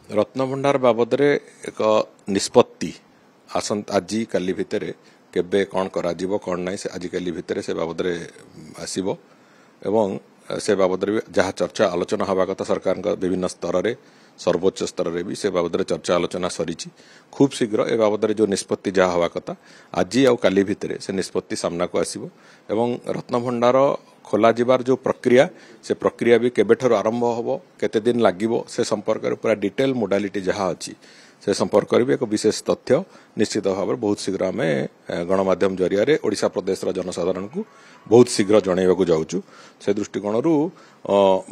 रत्नभंडार बाबद एक निष्पत्ति आज काली भितर केबे कौन करा कौन ना आज काली भितर से बाबद आसब एवं से बाबद जहाँ चर्चा आलोचना हवा कथा सरकार विभिन्न स्तर में सर्वोच्च स्तर में भी से बाबद चर्चा आलोचना सरी खूब शीघ्र ए बाबद जो निष्पत्ति जहाँ हवा कथा आज आउ काली भितर से निष्पत्ति सामना को आसब एवं रत्नभंडार खोल जीवार जो प्रक्रिया से प्रक्रिया भी केबेठर आरंभ हम केते दिन लागिबो से संपर्क में पूरा डिटेल मोडालिटी जहाँ अच्छी से संपर्क में एक विशेष तथ्य निश्चित भाव में बहुत शीघ्र आम गणमाध्यम जरिया ओडिशा प्रदेश जनसाधारण को बहुत शीघ्र जनइबा जाऊँ से दृष्टिकोण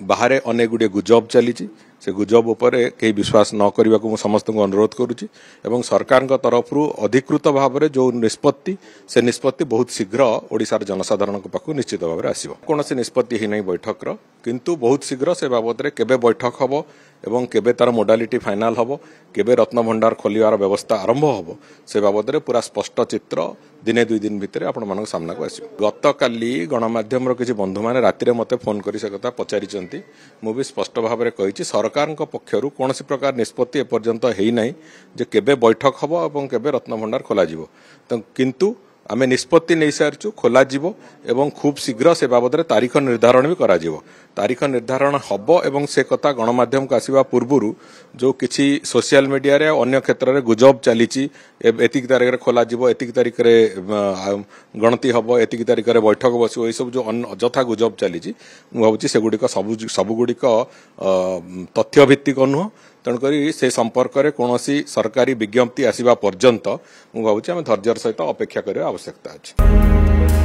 बाहर अनेक गुड़े गुजब चली से गुजब उपर कहीं विश्वास न करने को समस्त को अनुरोध करुच्ची एवं सरकार तरफ अधिकृत भाव में जो निष्पत्ति से निष्पत्ति बहुत शीघ्र ओडिशार जनसाधारण पाख निश्चित भाव में आसो कौन से निष्पत्ति ही नहीं बैठक किंतु बहुत शीघ्र से बाबद केबे बैठक हम एवं केबे तार मोडालिटी फाइनाल हम केबे रत्नभंडार खोलिवार व्यवस्था आरंभ हम से बाबद पूरा स्पष्ट चित्र दिने दुई दिन भितर आपण मान सामना को आसो गत काली गणमाध्यम किसी बंधु मैंने राति मते फोन कर कथा पचारि मु भी स्पष्ट भाव में कही सरकार पक्षर कौन प्रकार निष्पत्ति एपर्यंत है जे केबे बैठक हम और केबे रत्नभंडार खोल किंतु आमे निष्पत्ति नहीं सारी खोल एवं खूब शीघ्र से बाबद तारीख निर्धारण भी करा तारीख निर्धारण हम एवं से कथा गणमाध्यम को आसवा पूर्व जो किसी सोशल मीडिया रे अन्य क्षेत्र में गुजब चली एतिक तारीख खोल एतिक तारीख गणति हम एतिक तारीख बैठक बस ये सब जो अजथा गुजब चली भावी सेगुड़िक सबुगुड़िक तथ्यभित्तिक नुह तेणुक से संपर्क में कौन सरकारी विज्ञप्ति आसवा पर्यंत मुझे भावी धैर्यर सहित अपेक्षा करने आवश्यकता अच्छी।